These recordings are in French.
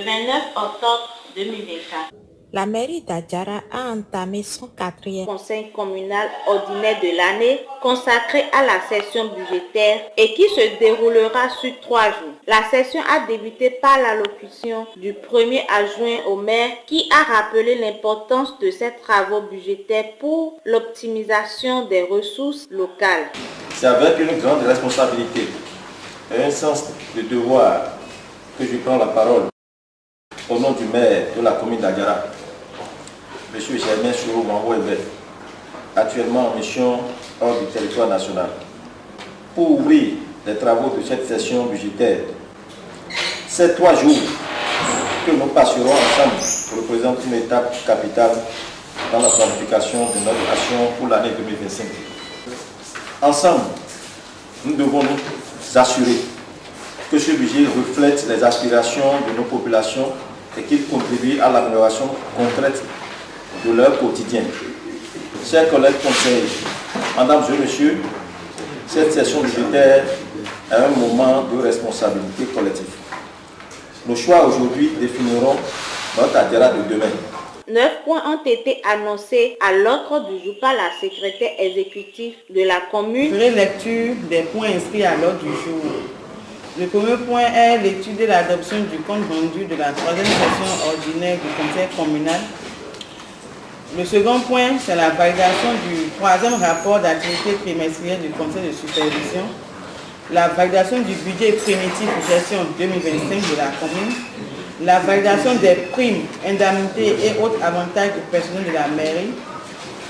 29 octobre 2024. La mairie d'Adjara a entamé son 4e conseil communal ordinaire de l'année consacré à la session budgétaire et qui se déroulera sur 3 jours. La session a débuté par l'allocution du premier adjoint au maire qui a rappelé l'importance de ces travaux budgétaires pour l'optimisation des ressources locales. C'est avec une grande responsabilité et un sens de devoir que je prends la parole au nom du maire de la commune d'Adjara, M. Germain Sourou Mangouébé, actuellement en mission hors du territoire national, pour ouvrir les travaux de cette session budgétaire. Ces 3 jours que nous passerons ensemble représentent une étape capitale dans la planification de notre action pour l'année 2025. Ensemble, nous devons nous assurer que ce budget reflète les aspirations de nos populations et qu'il contribue à l'amélioration concrète de leur quotidien. Chers collègues conseillers, mesdames et messieurs, cette session budgétaire est un moment de responsabilité collective. Nos choix aujourd'hui définiront notre Adjara de demain. 9 points ont été annoncés à l'ordre du jour par la secrétaire exécutive de la commune. Je ferai lecture des points inscrits à l'ordre du jour. Le premier point est l'étude et l'adoption du compte rendu de la 3e session ordinaire du conseil communal. Le second point, c'est la validation du 3e rapport d'activité trimestrielle du conseil de supervision, la validation du budget primitif de gestion 2025 de la commune, la validation des primes, indemnités et autres avantages du personnel de la mairie,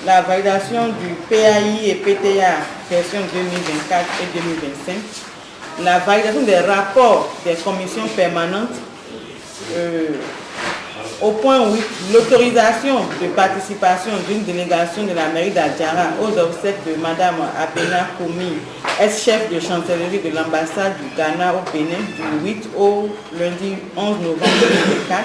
la validation du PAI et PTA gestion 2024 et 2025, la validation des rapports des commissions permanentes. Au point 8, l'autorisation de participation d'une délégation de la mairie d'Adjara aux obsèques de Mme Abena Koumi, ex-chef de chancellerie de l'ambassade du Ghana au Bénin du 8 au lundi 11 novembre 2024.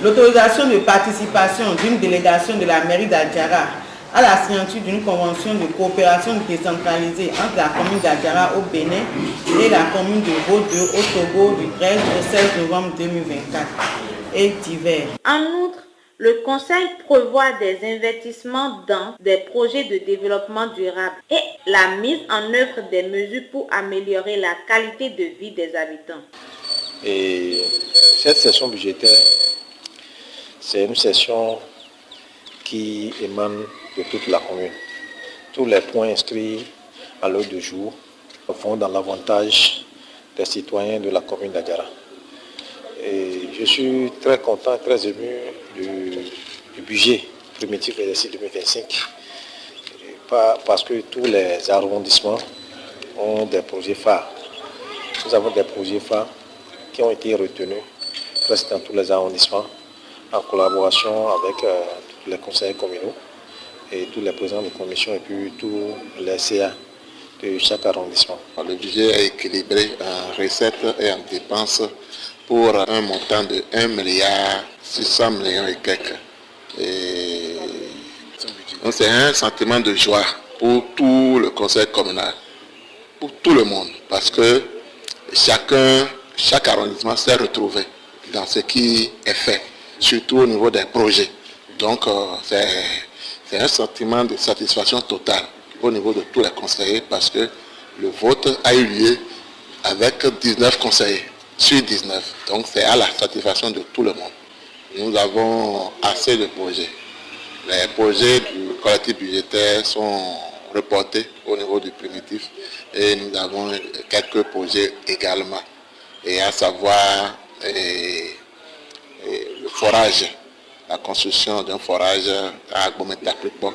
L'autorisation de participation d'une délégation de la mairie d'Adjara à la signature d'une convention de coopération décentralisée entre la commune d'Adjara au Bénin et la commune de Vaudeux au Togo du 13 au 16 novembre 2024. Et divers. En outre, le Conseil prévoit des investissements dans des projets de développement durable et la mise en œuvre des mesures pour améliorer la qualité de vie des habitants. Et cette session budgétaire, c'est une session qui émane de toute la commune. Tous les points inscrits à l'ordre du jour vont dans l'avantage des citoyens de la commune d'Adjara. Et je suis très content, très ému du budget primitif exercice 2025 parce que tous les arrondissements ont des projets phares. Nous avons des projets phares qui ont été retenus presque dans tous les arrondissements en collaboration avec tous les conseillers communaux et tous les présidents de commission et puis tous les CA de chaque arrondissement. Le budget est équilibré en recettes et en dépenses pour un montant de 1,6 milliard et quelques. Donc c'est un sentiment de joie pour tout le conseil communal, pour tout le monde, parce que chaque arrondissement s'est retrouvé dans ce qui est fait, surtout au niveau des projets. Donc c'est un sentiment de satisfaction totale au niveau de tous les conseillers parce que le vote a eu lieu avec 19 conseillers sur 19. Donc c'est à la satisfaction de tout le monde. Nous avons assez de projets. Les projets du collectif budgétaire sont reportés au niveau du primitif et nous avons quelques projets également. Et à savoir le forage, la construction d'un forage à Agbométapripo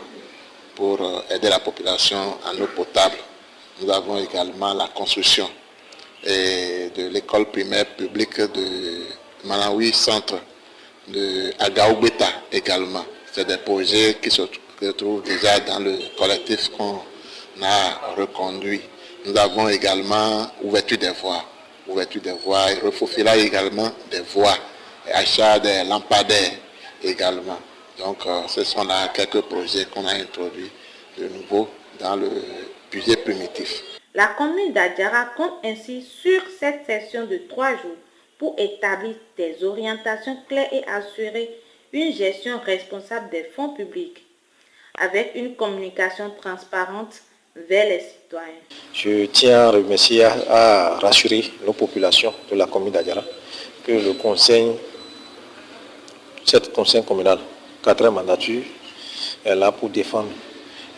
pour aider la population en eau potable. Nous avons également la construction de l'école primaire publique de Manawi Centre, de Agaoubeta également. C'est des projets qui se trouvent déjà dans le collectif qu'on a reconduit. Nous avons également ouverture des voies et refaufilage également des voies, et achat des lampadaires également. Donc ce sont là quelques projets qu'on a introduits de nouveau dans le budget primitif. La commune d'Adjara compte ainsi sur cette session de 3 jours pour établir des orientations claires et assurer une gestion responsable des fonds publics avec une communication transparente vers les citoyens. Je tiens à remercier, à rassurer nos populations de la commune d'Adiara que cette conseil communal, 4e mandature, est là pour défendre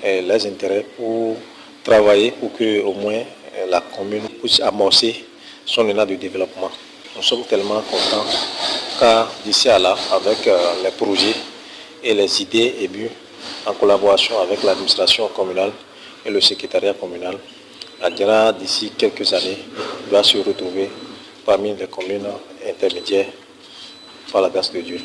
les intérêts, pour travailler pour que au moins la commune puisse amorcer son élan de développement. Nous sommes tellement contents car d'ici à là, avec les projets et les idées et buts en collaboration avec l'administration communale et le secrétariat communal, Adiara d'ici quelques années doit se retrouver parmi les communes intermédiaires par la grâce de Dieu.